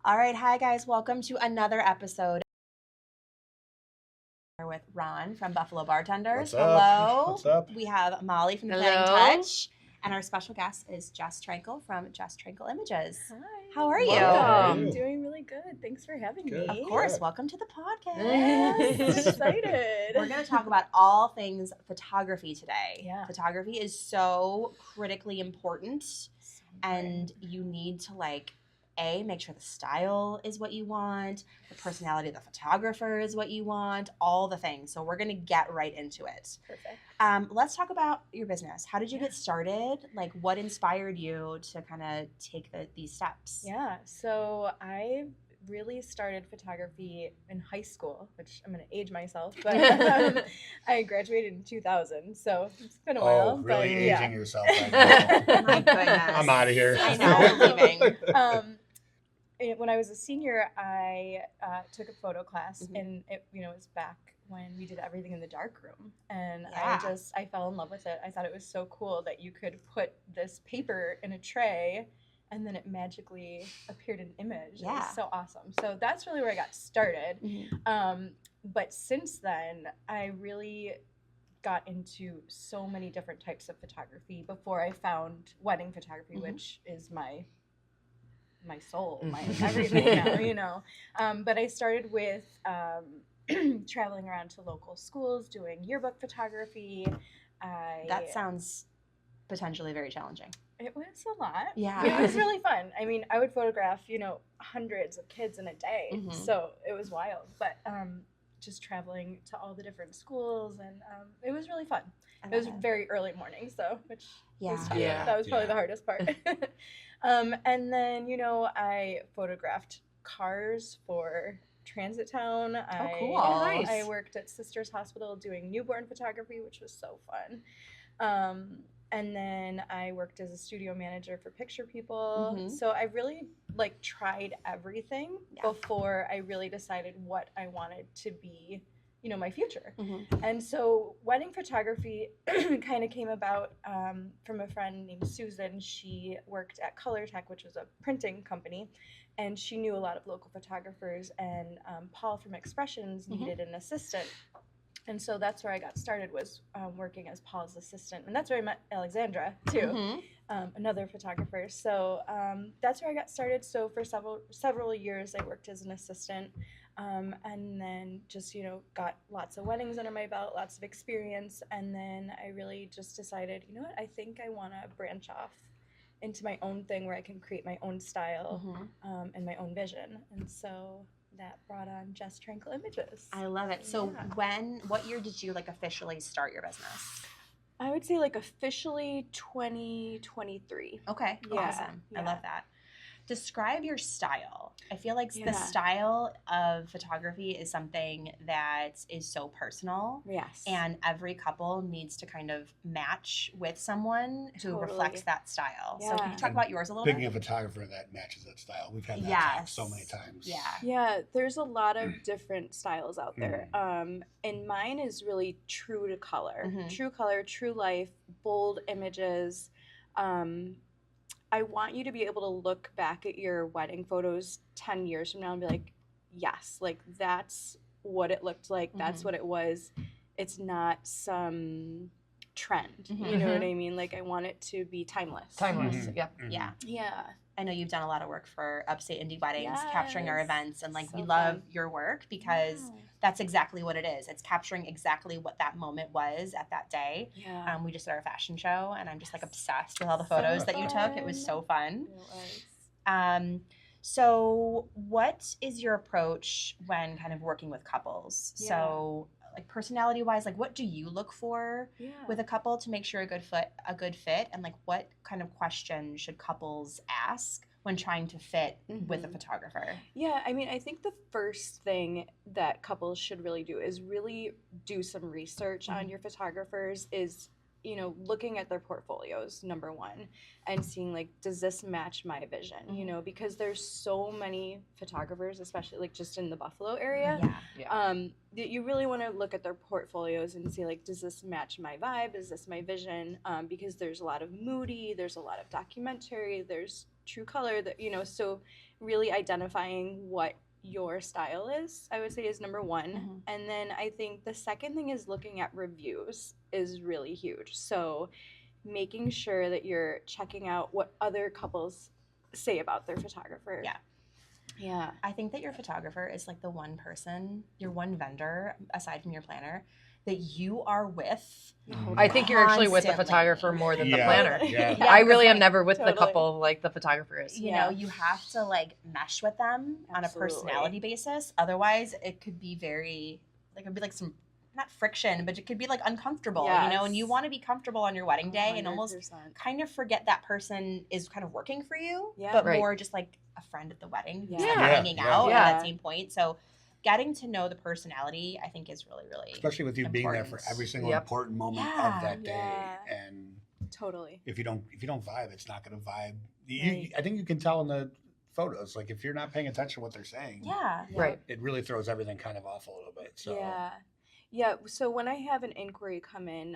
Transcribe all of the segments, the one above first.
All right, hi guys, welcome to another episode with Ron from Buffalo Bartenders. What's up? Hello. What's up? We have Molly from Hello. Playing Touch, and our special guest is Jess Trankle from Jess Trankle Images. Hi. How are you? Welcome. you? Doing really good. Thanks for having Good. me. Of course, Yeah. welcome to the I'm podcast. excited. We're going to talk about all things photography today. Yeah. Photography is so critically important, and you need to make sure the style is what you want, the personality of the photographer is what you want, all the things. So we're going to get right into it. Perfect. Let's talk about your business. How did you get started? Like, what inspired you to kind of take these steps? Yeah. So I really started photography in high school, which I'm going to age myself, but I graduated in 2000, so it's been a while. Oh, really but, aging yourself right now. My goodness. I'm out of here. I know, we're leaving. When I was a senior, I took a photo class, Mhm. and it was back when we did everything in the dark room, and Yeah. I fell in love with it. I thought it was so cool that you could put this paper in a tray, and then it magically appeared an image. It Yeah. was so awesome. So that's really where I got started. Mhm. But since then, I really got into so many different types of photography before I found wedding photography, Mhm. which is my soul, my everything now, but I started with traveling around to local schools, doing yearbook photography. That sounds potentially very challenging. It was a lot. Yeah. It was really fun. I mean, I would photograph, hundreds of kids in a day, Mhm. so it was wild. But just traveling to all the different schools, and it was really fun. It was very early morning, which was tough. Yeah. That was probably the hardest part. And then, I photographed cars for Transit Town. Cool. I Nice. worked at Sisters Hospital doing newborn photography, which was so fun. And then I worked as a studio manager for Picture People. Mhm. So I really tried everything Yeah. before I really decided what I wanted to be, my future. Mhm. And so wedding photography kind of came about from a friend named Susan. She worked at Color Tech, which was a printing company, and she knew a lot of local photographers, and Paul from Expressions Mhm. needed an assistant. And so that's where I got started, was working as Paul's assistant. And that's where I met Alexandra, too, Mhm. another photographer. So that's where I got started. So for several years, I worked as an assistant. And then just, got lots of weddings under my belt, lots of experience. And then I really just decided, I think I want to branch off into my own thing where I can create my own style Mhm. and my own vision. And so that brought on Jess Trankle Images. I love it. So Yeah. what year did you officially start your business? I would say officially 2023. Okay. Yeah. Awesome. I Yeah. love that. Describe your style. I feel like Yeah. the style of photography is something that is so personal, Yes. and every couple needs to kind of match with someone who Totally. reflects that style. So Yeah. can you talk And about yours a little Picking bit? a photographer that matches that style. We've had that talk so many times. Yeah. Yeah, there's a lot of different styles out there. And mine is really true to color. Mhm. True color, true life, bold images. I want you to be able to look back at your wedding photos 10 years from now and be like, yes, that's what it looked like. That's Mhm. what it was. It's not some trend. Mhm. You know what I mean? I want it to be timeless. Timeless. Mhm. Yep. Mhm. Yeah. Yeah. I know you've done a lot of work for Upstate Indie Weddings, capturing our Yes. events, and So we love fun. your work because Yeah. that's exactly what it is. It's capturing exactly what that moment was at that day. Yeah. We just did our fashion show, and I'm just obsessed with all the So photos that you took. It was fun. so fun. It was. So what is your approach when kind of working with couples? Yeah. So personality wise, what do you look for Yeah. with a couple to make sure a good fit, and what kind of questions should couples ask when trying to fit with a Mhm. photographer? Yeah, I mean, I think the first thing that couples should really do is really do some research on Mhm. your photographers. Is looking at their portfolios, number one, and seeing does this match my vision? Because there's so many photographers, especially just in the Buffalo area. Yeah. That you really want to look at their portfolios and see does this match my vibe? Is this my vision? Because there's a lot of moody, there's a lot of documentary, there's true color, that so really identifying what your style is, I would say, is number one. Mm-hmm. And then I think the second thing is looking at reviews is really huge. So making sure that you're checking out what other couples say about their photographer. Yeah. I think that your photographer is like the one person, your one vendor, aside from your planner, that you are with. I think you're actually with the constantly. photographer more than the planner. Yeah. I really am never with Totally. the couple like the photographer is. You know, you have to like mesh with them on a Absolutely. personality basis. Otherwise, it could be very, like, it'd be like some, not friction, but it could be like uncomfortable, you know, and you want to be comfortable on your wedding day and almost 100%. kind of forget that person is kind of working for you, Yeah. but Right. more just like a friend at the wedding who's Yeah. kind of hanging out Yeah. at that same point. So getting to know the personality, I think, is really, really Especially with you being there for important. every single Yep. important moment Yeah. of that day. Yeah. And Totally. if you don't vibe, it's not going to vibe. Right. I think you can tell in the photos, like if you're not paying attention to what they're saying, Yeah. Right. it really throws everything kind of off a little bit. So Yeah. So when I have an inquiry come in,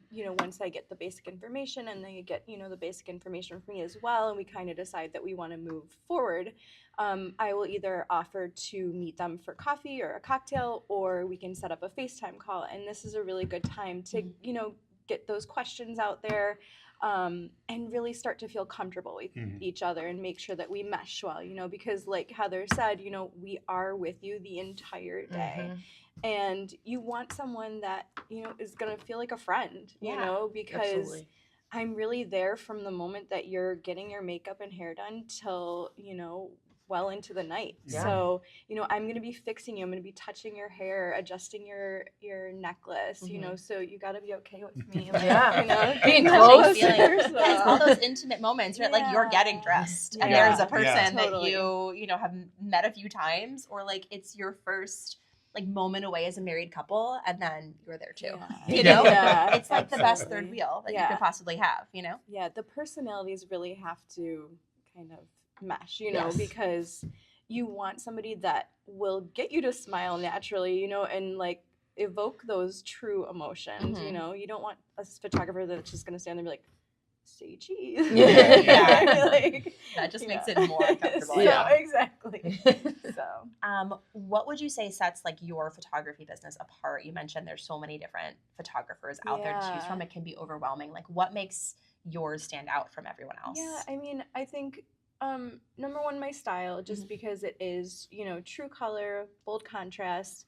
you know, once I get the basic information and they get, you know, the basic information from me as well, and we kind of decide that we want to move forward, I will either offer to meet them for coffee or a cocktail, or we can set up a FaceTime call. And this is a really good time to, you know, get those questions out there, and really start to feel comfortable with each other and make sure that we mesh well, you know, because like Heather said, you know, we are with you the entire day. And you want someone that, you know, is going to feel like a friend, you Yeah, know, because Absolutely. I'm really there from the moment that you're getting your makeup and hair done till, you know, well into the night. Yeah. So, you know, I'm going to be fixing you. I'm going to be touching your hair, adjusting your necklace, you know, so you got to be okay with me. Like, Yeah. You know, Being getting close. closer, Feeling, so. it's all those intimate moments, right? Like you're getting dressed and Yeah. there's a person that Totally. you know, have met a few times, or like it's your first like moment away as a married couple, and then you're there too. Yeah. You know, Yeah, it's like the best absolutely. third wheel that you Yeah. could possibly have. You know, Yeah, the personalities really have to kind of mesh, you know, Yes. because you want somebody that will get you to smile naturally, you know, and like evoke those true emotions, you Mhm. know. You don't want a photographer that's just going to stand there and be like, say cheese. Yeah. Like, that just makes yeah. it more comfortable. So, Yeah. exactly. So, What would you say sets like your photography business apart? You mentioned there's so many different photographers out there to choose Yeah. from. It can be overwhelming. Like, what makes yours stand out from everyone else? yeah, I mean, I think number one, my style, just Mhm. because it is, you know, true color, bold contrast.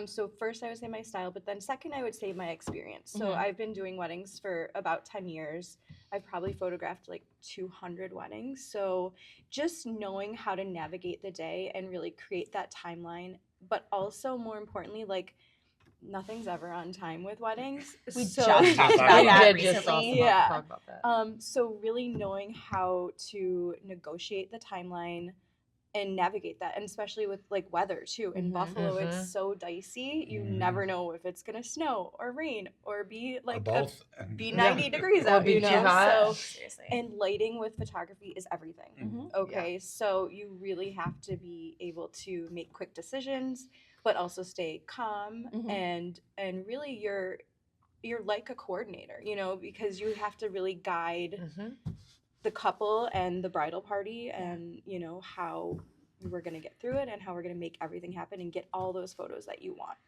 So first I would say my style, but then second I would say my experience. So Mhm. I've been doing weddings for about 10 years. I've probably photographed like 200 weddings. So just knowing how to navigate the day and really create that timeline, but also more importantly, like nothing's ever on time with weddings. We So- just talked Yeah. about We that did just recently. Yeah. talk about that. So really knowing how to negotiate the timeline and navigate that, and especially with like weather too. In Mhm. Buffalo, Mhm. it's so dicey. You Mhm. never know if it's gonna snow or rain or be or like both. be 90 degrees Or out. be You too know, hot. so Seriously. and lighting with photography is everything. Mhm. Okay, so you really have to be able to make quick decisions, but also stay calm Mhm. and really you're like a coordinator, you know, because you have to really guide Mhm. the couple and the bridal party and, you know, how we're going to get through it and how we're going to make everything happen and get all those photos that you want.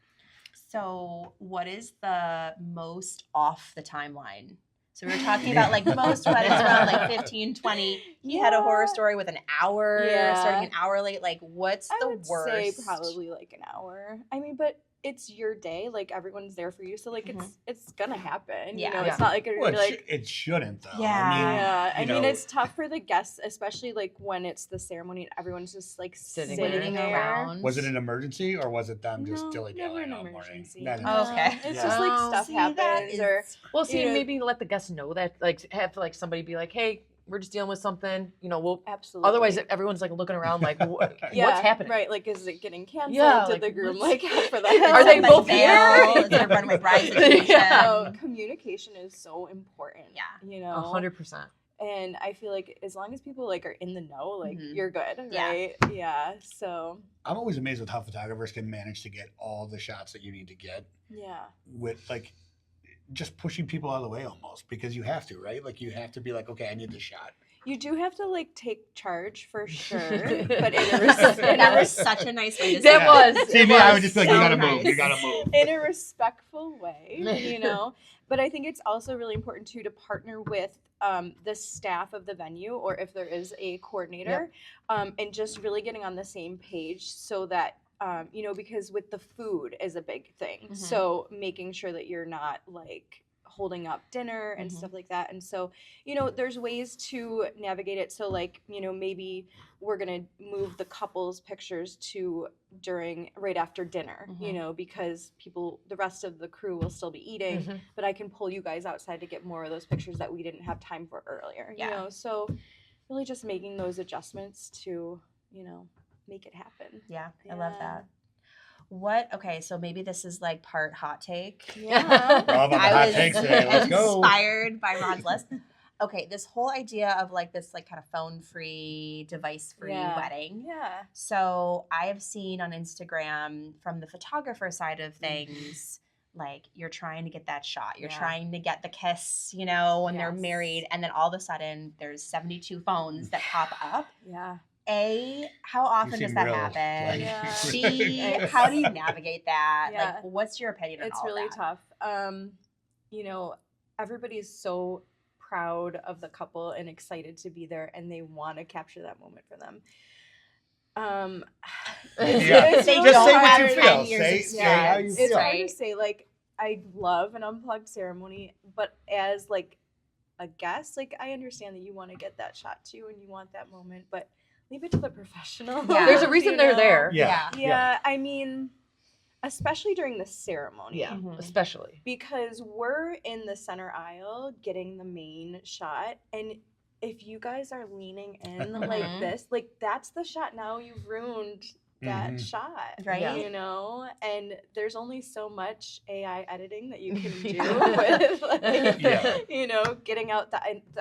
So, what is the most off the timeline? So, we were talking about like most weddings around like 15, 20. He had a horror story with an hour, Yeah. starting an hour late. Like, what's I the would worst? say probably like an hour. I mean, but it's your day. Like everyone's there for you. So like it's going to happen. Yeah. You know, Yeah. it's not like you're Well, gonna be like, it shouldn't though. Yeah. yeah, I you mean, know, it's tough for the guests, especially like when it's the ceremony and everyone's just like Sitting sitting there. there. around. Was it an emergency or was it them just No, dilly never dallying an all morning? emergency. That is- Oh, okay. It's Yeah. just like Oh, stuff See, that happens or is- Well, see, You know- maybe let the guests know that, like, have like somebody be like, "Hey, we're just dealing with something." You know, we'll. absolutely. Otherwise, everyone's like looking around, like, what, Yeah, "What's happening?" Right, like is it getting canceled? Yeah, Did like, the groom what's- like have for the Are they both bail? here? Is it a runaway bride situation? Yeah. So communication is so important. Yeah. You know, 100%. and I feel like as long as people like are in the know, like Mhm. you're good, Yeah. right? Yeah. So I'm always amazed with how photographers can manage to get all the shots that you need to get yeah, with like just pushing people out of the way almost because you have to, right? Like you have to be like, okay, I need this shot. You do have to like take charge for sure, but in That was such a nice way to say That it. was. See it me, I was would just be like, so you gotta nice. move, you gotta move. in a respectful way, you know. But I think it's also really important too to partner with the staff of the venue, or if there is a coordinator, and just really getting on the same page so that you know, because with the food is a big thing. Mhm. So making sure that you're not like holding up dinner and stuff like that. And so, you know, there's ways to navigate it. So like, you know, maybe we're gonna move the couple's pictures to right after dinner, you know, because the rest of the crew will still be eating, but I can pull you guys outside to get more of those pictures that we didn't have time for earlier, you know. So really just making those adjustments to, you know, make it happen. Yeah, I love that. Okay, so maybe this is like part hot take. Yeah. We're all about the hot takes today. Let's go. Inspired by Ron's list. Okay, this whole idea of like this like kind of phone-free, device-free wedding. Yeah. So I have seen on Instagram from the photographer side of things, like you're trying to get that shot. You're trying to get the kiss, you know, when they're married. And then all of a sudden there's 72 phones that pop up. Yeah. A, how often does that happen? B, how do you navigate that? Like, what's your opinion on it's all really that? tough. You know, everybody's so proud of the couple and excited to be there, and they want to capture that moment for them. Just say what you feel. Say how you feel. It's hard to say. Like, I love an unplugged ceremony, but as like a guest, like I understand that you want to get that shot too, and you want that moment, but leave it to the professional. Yeah. There's a reason they're there. Yeah. I mean, especially during the ceremony. Yeah, especially. Because we're in the center aisle getting the main shot, and if you guys are leaning in like this, like that's the shot. Now you've ruined that shot, right? You know, and there's only so much AI editing that you can do with, like, you know, getting out the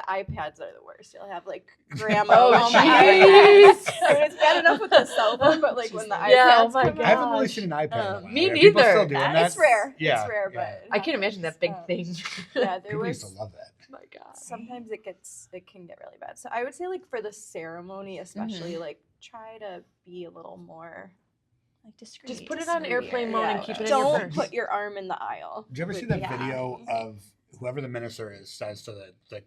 iPads are the worst. You'll have like grandma on the iPad. I mean, it's bad enough with the cell phone, but like when the iPads come out. I haven't really seen an iPad in a while. Me Are neither. people still doing that? It's rare. Yeah. It's rare, but I can't imagine that big thing. Yeah, people used to love that. My God. Sometimes it can get really bad. So I would say like for the ceremony, especially, like try to be a little more like discreet. Just put it on airplane mode and keep it in your Don't purse. put your arm in the aisle. Did you ever see that video of whoever the minister is says to the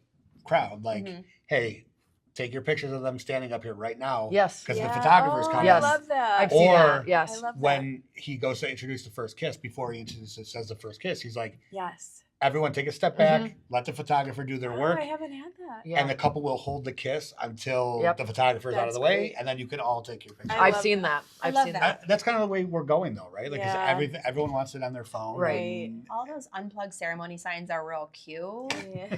crowd, like, hey, take your pictures of them standing up here right now. Yes. Because the photographer's coming. I love that. I've seen that. Yes. I love when he goes to introduce the first kiss, before he says the first kiss, he's like, yes. Everyone take a step back, let the photographer do their work. I haven't had that. And the couple will hold the kiss until the photographer's out of the way, and then you can all take your picture. I've seen that. I've seen that. That's kind of the way we're going, though, right? Like, 'cause everyone wants it on their phone. Right. All those unplugged ceremony signs are real cute. Yeah.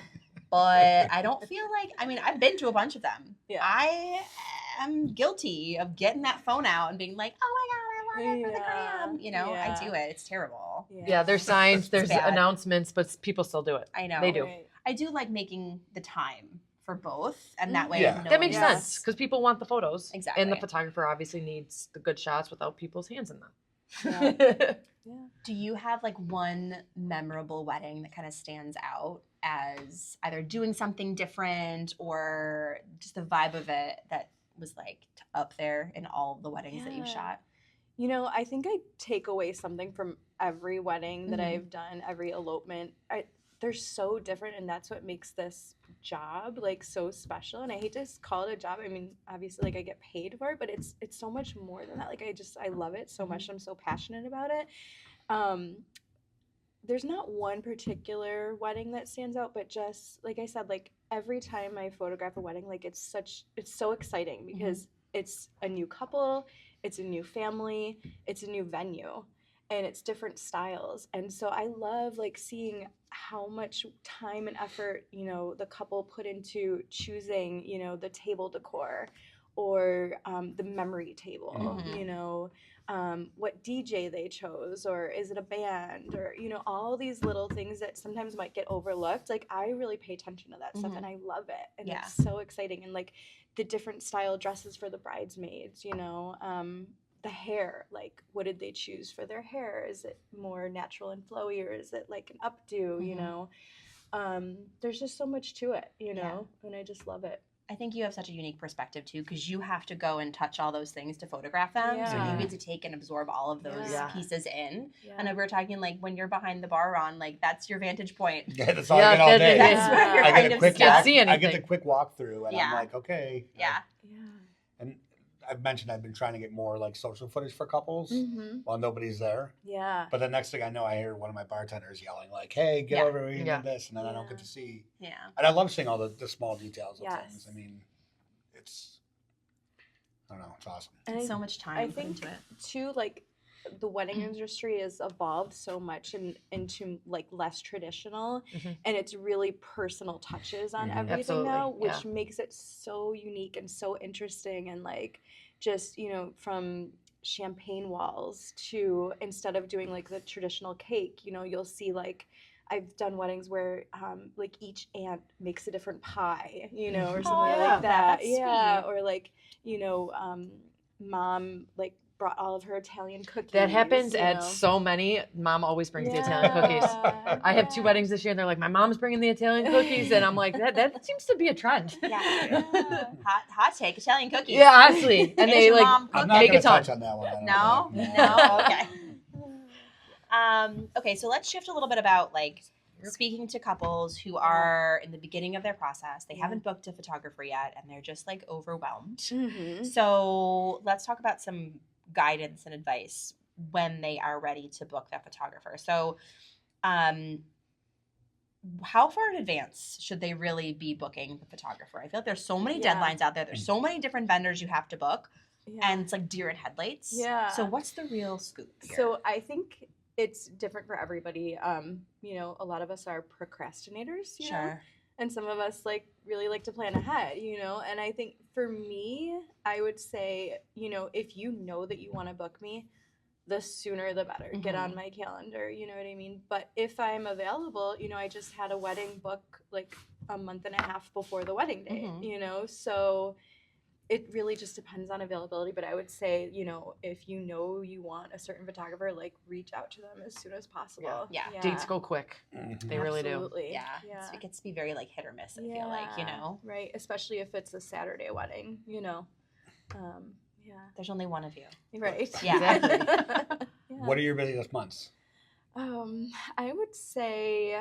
But I don't feel like, I mean, I've been to a bunch of them. Yeah. I am guilty of getting that phone out and being like, oh my God, I want it for the gram. You know, I do it. It's terrible. Yeah, there's signs, there's announcements, but people still do it. I know. They do. Right. I do like making the time for both. And that way, that makes sense because people want the photos. Exactly. And the photographer obviously needs the good shots without people's hands in them. Yeah. Do you have like one memorable wedding that kind of stands out as either doing something different or just the vibe of it that was like up there in all the weddings that you've shot? You know, I think I take away something from every wedding that I've done, every elopement. They're so different, and that's what makes this job like so special. And I hate to call it a job. I mean, obviously, like I get paid for it, but it's so much more than that. Like I love it so much. I'm so passionate about it. There's not one particular wedding that stands out, but just like I said, like every time I photograph a wedding, like it's so exciting because it's a new couple, it's a new family, it's a new venue, and it's different styles. And so I love like seeing how much time and effort, you know, the couple put into choosing, you know, the table decor or the memory table, you know, what DJ they chose, or is it a band, or, you know, all these little things that sometimes might get overlooked. Like I really pay attention to that stuff and I love it. And it's so exciting. And like the different style dresses for the bridesmaids, you know, the hair, like what did they choose for their hair? Is it more natural and flowy, or is it like an updo, you know? There's just so much to it, you know, and I just love it. I think you have such a unique perspective too, because you have to go and touch all those things to photograph them. So Yeah. you get to take and absorb all of those Yeah. pieces in. Yeah. And we were talking like when you're behind the bar on, like that's your vantage point. Yeah, that's all I get all day. That's where you're I kind get a of quick stuck. walk. See I get anything. the quick walkthrough, and I'm Yeah. like, okay. Yeah. Yeah. And I've mentioned I've been trying to get more like social footage for couples Mm-hmm. while nobody's there. Yeah. But the next thing I know, I hear one of my bartenders yelling like, "Hey, get Yeah. over here and Yeah. do this," and then I don't Yeah. get to see. Yeah. And I love seeing all the small details of Yes. things. I mean, it's I don't know, it's awesome. And It's I- so much time I put think into it. too, like the wedding industry has evolved so much into like less traditional, Mhm. and it's really personal touches on Mhm. everything Absolutely, now, which yeah. makes it so unique and so interesting. And like just from champagne walls to, instead of doing like the traditional cake, you'll see like I've done weddings where like each aunt makes a different pie, or something I like love that. that. That's Yeah, sweet. or like mom like brought all of her Italian cookies. That happens you at know. so many. Mom always brings the Italian cookies. Yeah, I have 2 yeah. weddings this year, and they're like, my mom's bringing the Italian cookies, and I'm like, that seems to be a trend. Yeah. Yeah. Hot take, Italian cookies. Yeah, honestly, and Is they your like mom I'm cooking? not Make going a to ton. touch on that one. I don't No? think. No? Okay. Okay, so let's shift a little bit about like speaking to couples who are in the beginning of their process. They Yeah. haven't booked a photographer yet and they're just like overwhelmed. Mhm. So let's talk about some guidance and advice when they are ready to book that photographer. So how far in advance should they really be booking the photographer? I feel like there's so many Yeah. deadlines out there. There's so many different vendors you have to book. Yeah. And it's like deer in headlights. Yeah. So what's the real scoop here? So I think it's different for everybody. A lot of us are procrastinators, you know? Sure. And some of us really like to plan ahead, and I think for me, I would say, if you know that you want to book me, the sooner the better. Get on my calendar, you know what I mean? But if I'm available, I just had a wedding book like a month and a half before the wedding date, so it really just depends on availability. But I would say, if you want a certain photographer, like reach out to them as soon as possible. Yeah. dates go quick. Mhm. They really do. Absolutely. Yeah. It gets to be very like hit or miss, I feel like, Right, especially if it's a Saturday wedding, yeah. There's only one of you. Right. Yeah. Exactly. Yeah. What are your busiest months? I would say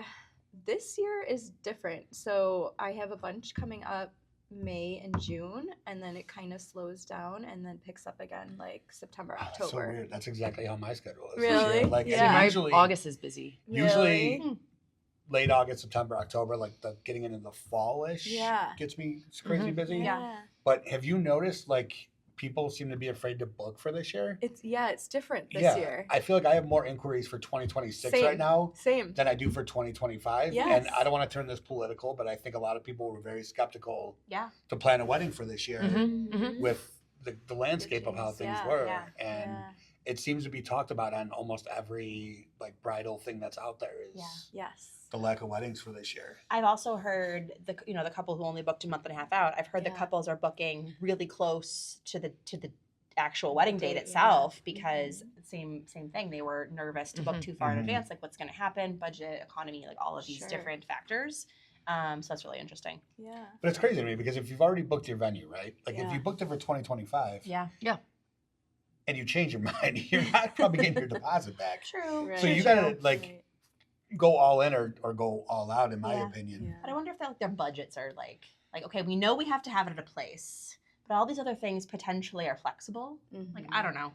this year is different. So I have a bunch coming up May and June, and then it kind of slows down and then picks up again like September, Oh, that's so October. weird. That's exactly how my schedule is. Really? Like Yeah. My usually, August is busy. usually Really? late August, September, October, like the getting into the fallish Yeah. gets me crazy busy. Yeah. But have you noticed like people seem to be afraid to book for this year? It's different this yeah, year. I feel like I have more inquiries for 2026 right Same. now Same. than I do for 2025. Yes. And I don't want to turn this political, but I think a lot of people were very skeptical Yeah. to plan a wedding for this year Mhm. with the landscape of how things Yeah, were. yeah, And Yeah. it seems to be talked about on almost every like bridal thing that's out there is Yeah. Yes. the lack of weddings for this year. I've also heard the couple who only booked a month and a half out. I've heard the Yeah. couples are booking really close to the actual wedding date date, itself yeah. because same thing. They were nervous to book Mhm. too far in Mhm. advance, like what's going to happen, budget, economy, like all of these Sure. different factors. So that's really interesting. Yeah. But it's crazy to me because if you've already booked your venue, right? Like if Yeah. you booked it for 2025 Yeah. and you change your mind, you're not probably getting your deposit back. True. Right. So you gotta like go all in or go all out, in my Yeah. opinion. Yeah. But I wonder if their budgets are like okay, we know we have to have it at a place, but all these other things potentially are flexible. Like I don't know.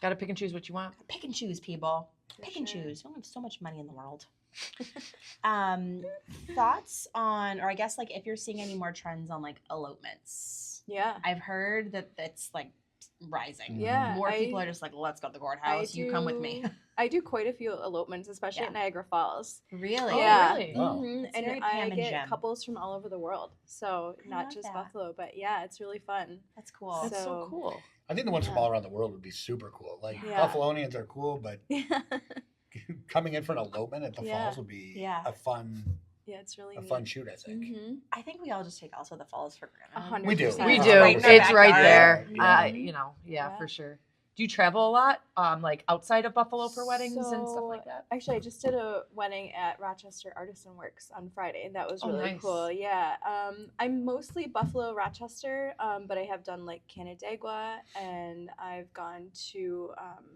Got to pick and choose what you want. Pick and choose, people. For Pick and sure. choose. We don't have so much money in the world. Thoughts on, or I guess like if you're seeing any more trends on like elopements. Yeah. I've heard that it's like rising. Yeah. More people are just like, let's go to the courthouse. You come with me. I do quite a few elopements, especially at Niagara Falls. Really? Oh, Yeah. really? Wow. Mhm. It's very And Pam I and get Jim. couples from all over the world. So I not love just that. Buffalo, but yeah, it's really fun. That's cool. That's so So- cool. I think the ones from Yeah. all around the world would be super cool. Like Yeah. Buffalonians are cool, but Yeah. coming in for an elopement at the Yeah. falls would be Yeah. a fun It's really fun shoot, I think. Mm-hmm. I think we all just take also the falls for granted. 100%. We do. We Yeah. do. Right in our It's right backyard. there. Yeah. Yeah, Yeah. for sure. Do you travel a lot, like outside of Buffalo for weddings and stuff So, like that? Actually, I just did a wedding at Rochester Artisan Works on Friday, and that was Oh, really nice. cool. Yeah, I'm mostly Buffalo, Rochester, but I have done like Canandaigua, and I've gone to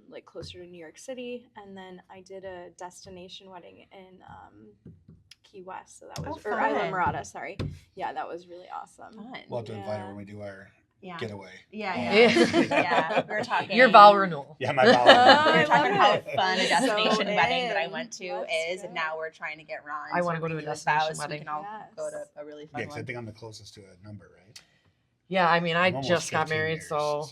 like closer to New York City, and then I did a destination wedding in Key West, so that was or Isla fun. Mirada. Sorry, yeah, that was really awesome. Fun. We'll have to invite her Yeah. when we do our Yeah. getaway. Yeah. Yeah. We were talking. Your vow renewal. Yeah, my We vow. were I talking love how it. fun a So destination wedding that I in. went to Let's is, and go. now we're trying to get Ron. I wanna go to a renew his destination vows so wedding. we can all go to Yes. a really Yeah, fun 'cause I one. think I'm the closest to a number, right? Yeah, I mean, I I'm almost just got 15 married, years, so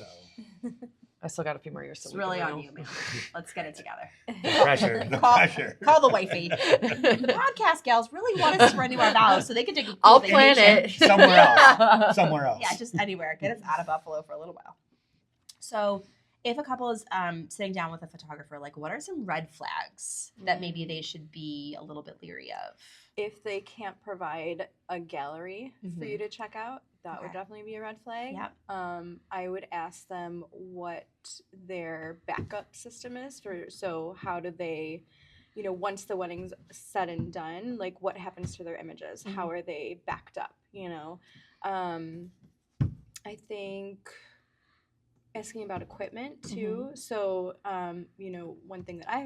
I still got a few more years. It's really on you, man. Let's get it together. The pressure. The Call- pressure. Call the wifey. The podcast gals really want us to renew our vows so they can take a cool I'll plan vacation. it Somewhere else. Somewhere else. Yeah, just anywhere. Get us out of Buffalo for a little while. So, if a couple is sitting down with a photographer, like, what are some red flags that maybe they should be a little bit leery of? If they can't provide a gallery for Mhm. you to check out, that would Okay. definitely be a red flag. Yep. I would ask them what their backup system is for. So how do they, once the wedding's said and done, like what happens to their images? How are they backed up? I think asking about equipment too. So, one thing that I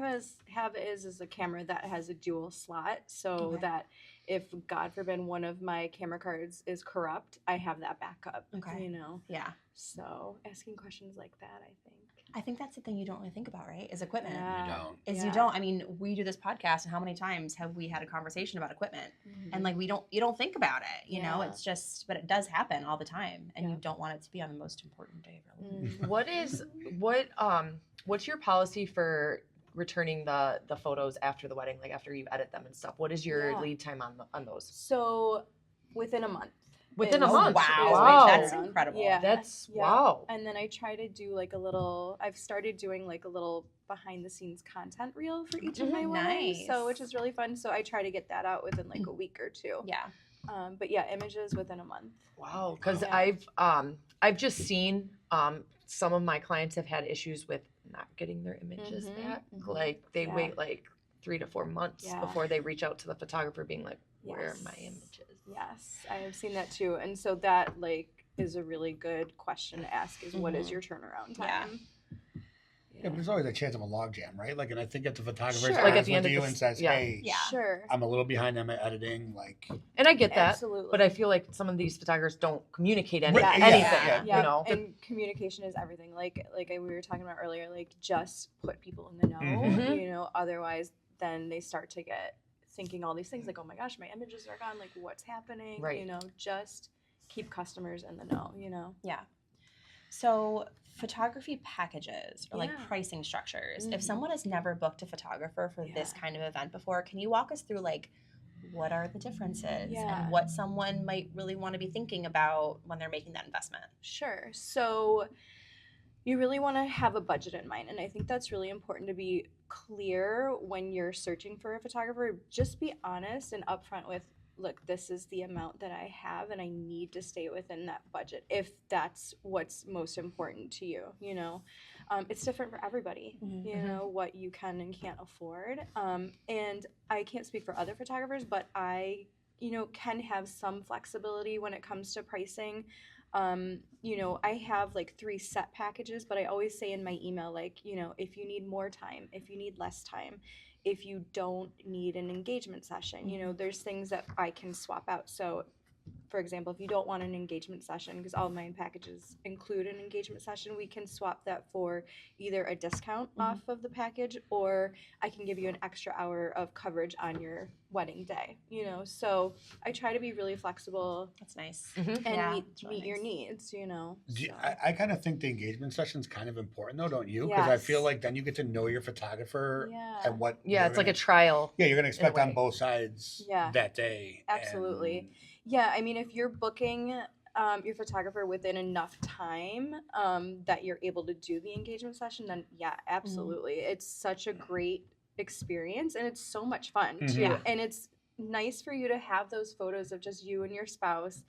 have is a camera that has a dual slot, so Okay. that if God forbid one of my camera cards is corrupt, I have that backup. Okay. Yeah. So asking questions like that, I think. I think that's the thing you don't really think about, right? Is equipment. You don't. Is Yeah. you don't. I mean, we do this podcast, and how many times have we had a conversation about equipment? And like you don't think about it, you know. Yeah. It's just, but it does happen all the time, and you Yeah. don't want it to be on the most important day of your life. What's your policy for returning the photos after the wedding, like after you edit them and stuff? What is your Yeah. lead time on those? So within a month. Within a is- month? Wow, is my Wow. that's turnaround. incredible. Yeah. That's Yeah. wow. And then I try to do I've started doing like a little behind the scenes content reel for each of my weddings. Nice. So which is really fun. So I try to get that out within like a week or two. Yeah. But yeah, images within a month. Wow, because Yeah. I've just seen some of my clients have had issues with not getting their images Mhm, back. mhm. Like they Yeah. wait like 3 to 4 months Yeah. before they reach out to the photographer, being like, "Where are my Yes. images?" Yes, I have seen that too. And so that is a really good question to ask is what is Mhm. your turnaround Yeah. time? Yeah, but there's always a chance of a logjam, right? Like, and I think if the photographer Sure. honest Like at the with end of you the and says, yeah. "Hey, Yeah. Sure. I'm a little behind on my editing," like, And I get that, Absolutely. but I feel like some of these photographers don't communicate Right, yeah, anything. yeah. Yeah, You know, and communication is everything. Like we were talking about earlier, like just put people in the know. Mhm. Otherwise, then they start to get thinking all these things like, oh my gosh, my images are gone. Like, what's happening? Right. Just keep customers in the know. Yeah. So photography packages or like Yeah. pricing structures. Mhm. If someone has never booked a photographer for this Yeah. kind of event before, can you walk us through like what are the differences Yeah. and what someone might really want to be thinking about when they're making that investment? Sure. So you really want to have a budget in mind. And I think that's really important to be clear when you're searching for a photographer. Just be honest and upfront with, look, this is the amount that I have and I need to stay within that budget if that's what's most important to you. It's different for everybody, what you can and can't afford. And I can't speak for other photographers, but I can have some flexibility when it comes to pricing. I have like 3 set packages, but I always say in my email, like, if you need more time, if you need less time, if you don't need an engagement session, there's things that I can swap out. So for example, if you don't want an engagement session, because all of my packages include an engagement session, we can swap that for either a discount off of the package, or I can give you an extra hour of coverage on your wedding day, So I try to be really flexible That's nice. and Yeah, meet it's really your nice. needs, So. I kind of think the engagement session's kind of important, though, don't you? Because I feel Yes. like then you get to know your photographer Yeah. and what. yeah, they're it's like a gonna- trial. Yeah, you're going to expect on way. both sides Yeah. that day. Absolutely. And- Yeah, I mean, if you're booking your photographer within enough time that you're able to do the engagement session, then yeah, absolutely. It's such a great experience and it's so much fun too. Mhm. And it's nice for you to have those photos of just you and your spouse.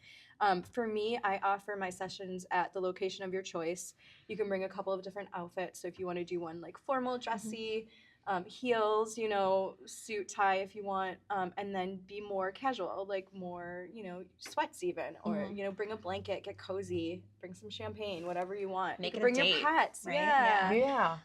For me, I offer my sessions at the location of your choice. You can bring a couple of different outfits. So if you want to do one like formal, dressy, heels, you know, suit, tie if you want, and then be more casual, like more, you know, sweats even, or, you know, bring a blanket, get cozy, bring some champagne, whatever you want. Make You it can a bring date, your pets. right? Yeah. Yeah.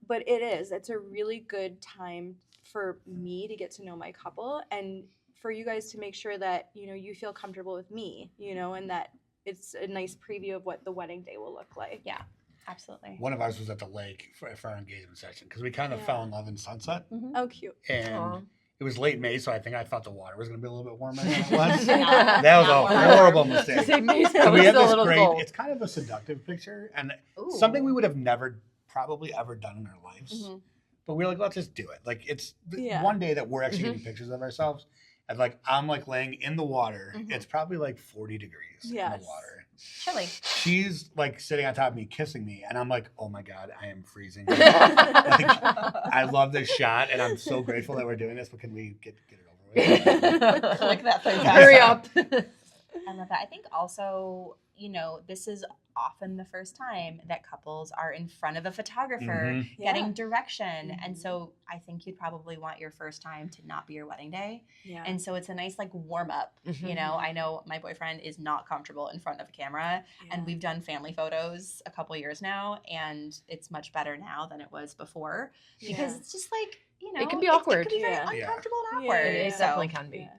But it's a really good time for me to get to know my couple and for you guys to make sure that, you know, you feel comfortable with me, you know, and that it's a nice preview of what the wedding day will look like. Yeah, absolutely. One of ours was at the lake for our engagement session because we kind of fell in love in Sunset. Oh, cute. And it was late May, so I think I thought the water was going to be a little bit warmer than it was. Not- That was not a warm. horrible mistake. Say May's So probably we have still a this little great, cold. it's kind of a seductive picture and Ooh. something we would have never probably ever done in our lives. Mhm. But we were like, let's just do it. Like it's Yeah. one day that we're actually getting pictures of ourselves. And like I'm like laying in the water. Mhm. It's probably like 40 degrees in Yes. the water. Chilly. She's like sitting on top of me, kissing me, and I'm like, oh my God, I am freezing. I love this shot, and I'm so grateful that we're doing this, but can we get it over with? Click that thing. Hurry up. I love that. I think also, you know, this is often the first time that couples are in front of a photographer Mhm. getting direction. And so I think you'd probably want your first time to not be your wedding day. Yeah. And so it's a nice like warm up. Mhm. You know, I know my boyfriend is not comfortable in front of a camera, and we've done family photos a couple years now, and it's much better now than it was before because it's just like, you know, It can be awkward. It can be very Yeah. uncomfortable and Yeah, awkward. yeah, It yeah. definitely can be.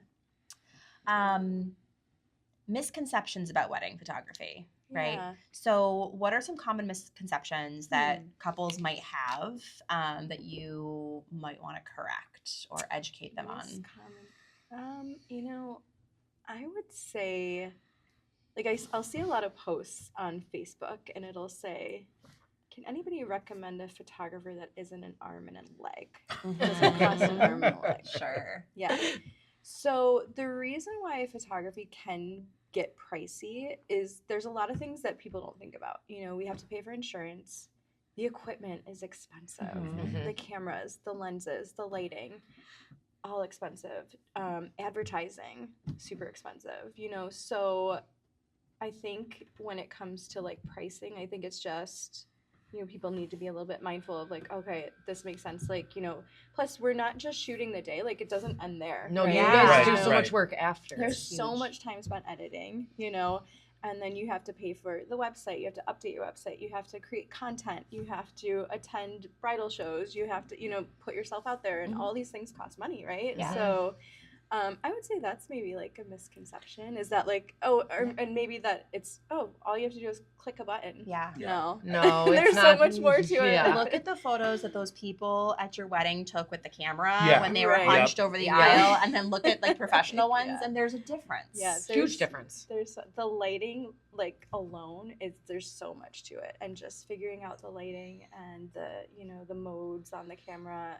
Misconceptions about wedding photography, right? Yeah. So what are some common misconceptions that couples might have that you might want to correct or educate them on? Most common. You know, I would say, like, I'll see a lot of posts on Facebook, and it'll say, "Can anybody recommend a photographer that isn't an arm and a leg?" Doesn't cost an arm and a leg. Sure. Yeah. So the reason why photography can get pricey is there's a lot of things that people don't think about. You know, we have to pay for insurance. The equipment is expensive. Mhm. The cameras, the lenses, the lighting, all expensive. Advertising, super expensive. You know, so I think when it comes to like pricing, I think it's just, you know, people need to be a little bit mindful of like, okay, this makes sense. Like, you know, plus we're not just shooting the day, like it doesn't end there. No, right? you Yeah. guys do Right, so right. much work after. There's It's so huge. much time spent editing, you know, and then you have to pay for the website, you have to update your website, you have to create content, you have to attend bridal shows, you have to, you know, put yourself out there, and all these things cost money, right? Yeah. So I would say that's maybe like a misconception, is that like, and maybe that it's, all you have to do is click a button. Yeah. No. No, There's it's so not. much more to it. Yeah. Look at the photos that those people at your wedding took with the camera Yeah. when they were Right. hunched over the Yeah. aisle, and then look at like professional ones, Yeah. and there's a difference. Yeah, Huge difference. There's the lighting, like alone, there's so much to it, and just figuring out the lighting and the, you know, the modes on the camera,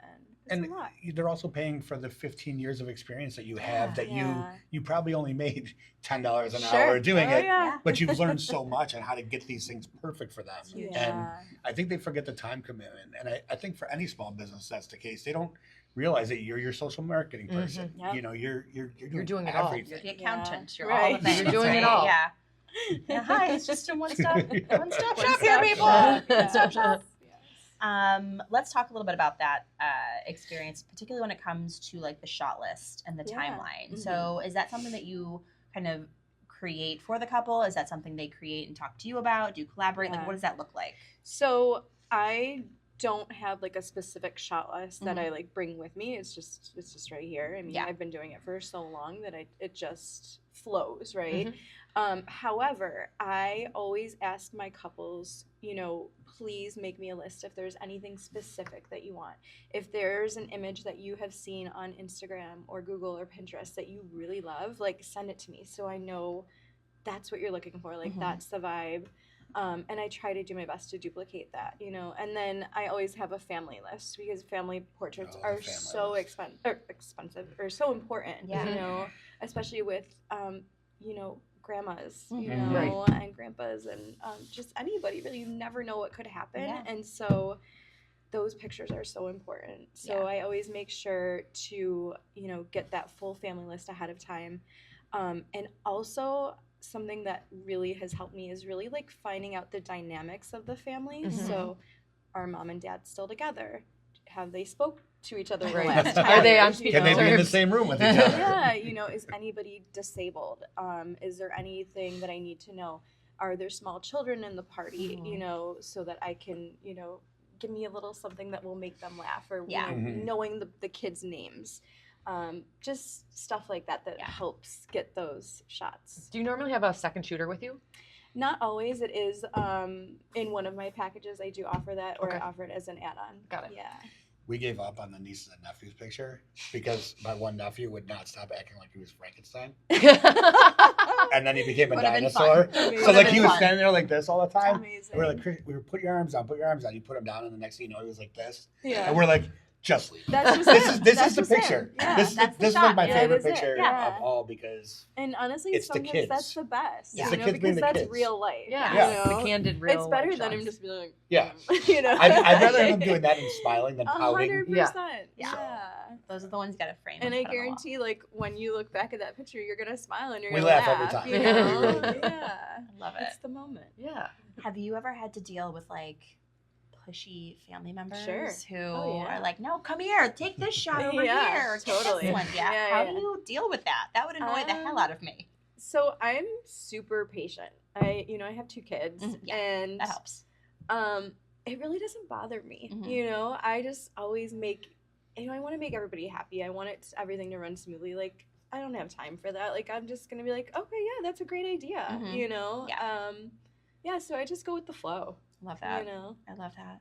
and it's a lot. they're also paying for the 15 years of experience that you have that Yeah. you probably only made $10 an Sure. hour doing Oh, it, yeah. but you've learned so much on how to get these things perfect for them. huge. And I think they forget the time commitment. And I think for any small business, that's the case. They don't realize that you're your social marketing person. Yep. You know, you're doing it all. You're everything. the accountant. You're Right. all the things. You're doing it right? all. Yeah. Yeah, hi, it's just a one-stop shop here, One-stop people. shop. One-stop shop. Yes. Let's talk a little bit about that experience, particularly when it comes to like the shot list and the Yeah. timeline. So, is that something that you kind of create for the couple? Is that something they create and talk to you about? Do you collaborate? Like, Yeah. what does that look like? So I don't have like a specific shot list that I like bring with me. It's just right here. I mean, Yeah. I've been doing it for so long that it just flows, right? However, I always ask my couples, you know, please make me a list if there's anything specific that you want. If there's an image that you have seen on Instagram or Google or Pinterest that you really love, like send it to me so I know that's what you're looking for. Like that's the vibe. And I try to do my best to duplicate that, you know. And then I always have a family list because family portraits are family so list. expensive or so important, Yeah. you know, especially with, you know, grandmas, you Mhm. know, and grandpas and just anybody really. You never know what could happen. Yeah. And so those pictures are so important. So I always make sure to, you know, get that full family list ahead of time. And also something that really has helped me is really like finding out the dynamics of the family. So are mom and dad still together? Have they spoke to each other the last time? Are they on You Can they know? be in the same room with each other? Yeah, you know, is anybody disabled? Is there anything that I need to know? Are there small children in the party, you know, so that I can, you know, give me a little something that will make them laugh, or you know, knowing the kids' names. Just stuff like that helps get those shots. Do you normally have a second shooter with you? Not always. It is in one of my packages. I do offer that, or I offer it as an add-on. Got it. Yeah. We gave up on the nieces and nephews picture because my one nephew would not stop acting like he was Frankenstein. And then he became a dinosaur. So like he was standing there like this all the time. Amazing. And we're like, "Chris, we were put your arms down, put your arms down." You put them down, and the next thing you know, he was like this. Yeah. And we're like, just leave. That's just This That's is the just him. picture. Yeah. This is That's the this is shot. like my Yeah, favorite that is it. picture Yeah. of all because And honestly, It's the sometimes kids. that's the best. Yeah. It's You the know, kids being because the that's kids. real life. Yeah. You know? The candid real It's better life than him shots. just being like, Yeah. you know. I'd rather him doing that and smiling than pouting. 100%. Yeah. Yeah. Those are the ones you gotta frame. And put I on the wall. guarantee, like, when you look back at that picture, you're gonna smile and you're We gonna laugh laugh. every time. You We know? really do. Yeah. Love it. It's the moment. Yeah. Have you ever had to deal with like pushy family members Sure. who yeah. are like, "No, come here, take this shot over Yeah, here, take totally. this one." Yeah. Yeah, How yeah. do you deal with that? That would annoy the hell out of me. So I'm super patient. I have 2 kids, Yeah, and That helps. it really doesn't bother me. Mhm. You know, I just always make, I want to make everybody happy. I want everything to run smoothly. Like, I don't have time for that. Like, I'm just gonna be like, okay, yeah, that's a great idea. Mhm. You know, Yeah. So I just go with the flow. Love that. You know, I love that.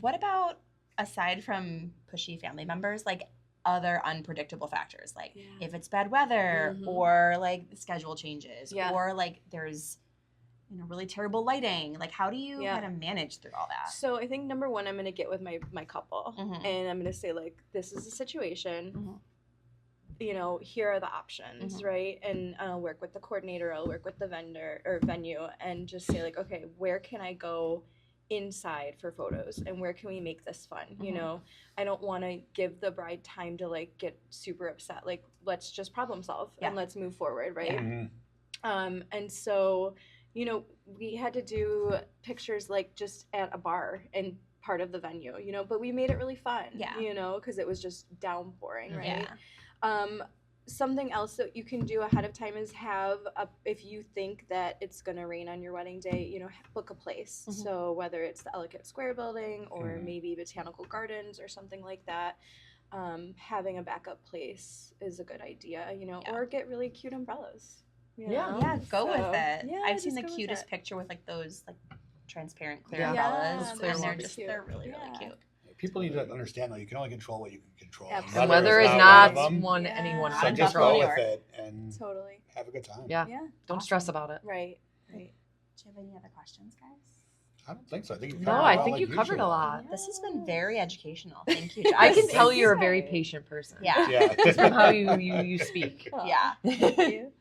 What about, aside from pushy family members, like other unpredictable factors, like if it's bad weather Mhm. or like the schedule changes Yeah. or like there's really terrible lighting, like how do you Yeah. kind of manage through all that? So I think number one, I'm gonna get with my couple, Mhm. and I'm gonna say, like, this is a situation. Mhm. You know, here are the options, Mhm. right? And I'll work with the coordinator, I'll work with the vendor or venue, and just say, like, okay, where can I go inside for photos, and where can we make this fun? You Mhm. know, I don't want to give the bride time to like get super upset. Like, let's just problem solve Yeah. and let's move forward, right? Mhm. And so, you know, we had to do pictures like just at a bar and part of the venue, you know, but we made it really fun, Yeah. you know, because it was just downpouring, right? Yeah. Something else that you can do ahead of time is if you think that it's going to rain on your wedding day, you know, book a place. Mhm. So whether it's the Ellicott Square building or Mhm. maybe Botanical Gardens or something like that, having a backup place is a good idea, you know, Yeah. or get really cute umbrellas. You Yeah. know? Yeah, go with So, it. yeah, I've seen just the go with cutest it. picture with like those like transparent clear Yeah. umbrellas, Those clear and they're ones. just Cute. they're really Yeah. cute. People need to understand though, you can only control what you can control. Absolutely. And weather is one not of them, one Yeah. anyone so can just Buffalo, go New with York. it and Totally. have a good time. Yeah. Yeah. Don't stress about it. Right. Do you have any other questions, guys? I don't think so. I think you No, covered it I all think like you covered a usual. lot. This has been very educational. Thank you. I can Jess. tell Thank you're a you. very patient person. Yeah. Yeah. Just from how you speak. Yeah. Thank you.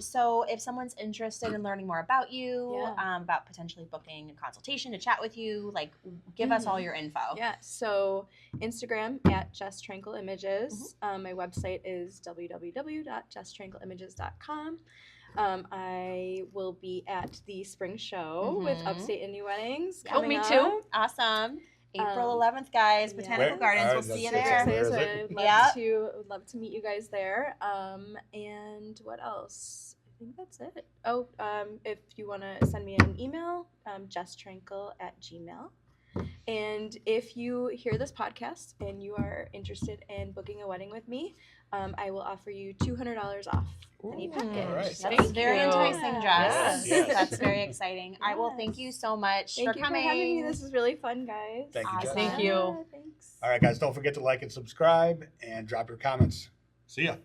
So if someone's interested in learning more about you, Yeah. about potentially booking a consultation to chat with you, like give us all your info. Yeah, so Instagram at Jess Trankle Images. My website is www.jesstrankleimages.com. I will be at the spring show with Mhm. Upstate Indie Weddings. Yeah. Oh, me coming too. up. Awesome. April Um, 11th, guys. yeah. Botanical Where- Gardens. all We'll right, see you that's there. Where is So it? I'd Yeah. love to meet you guys there. And what else? I think that's it. Oh, if you want to send me an email, jesstrankle@gmail.com. And if you hear this podcast and you are interested in booking a wedding with me, I will offer you $200 off any package. All right. That's Thank very you. enticing, Jess. Yes. Yes. That's very exciting. I will thank you so much Thank for you coming. for having me. This is really fun, guys. Thank you, Jess. Awesome. Thank you. Yeah, thanks. All right, guys, don't forget to like and subscribe and drop your comments. See ya.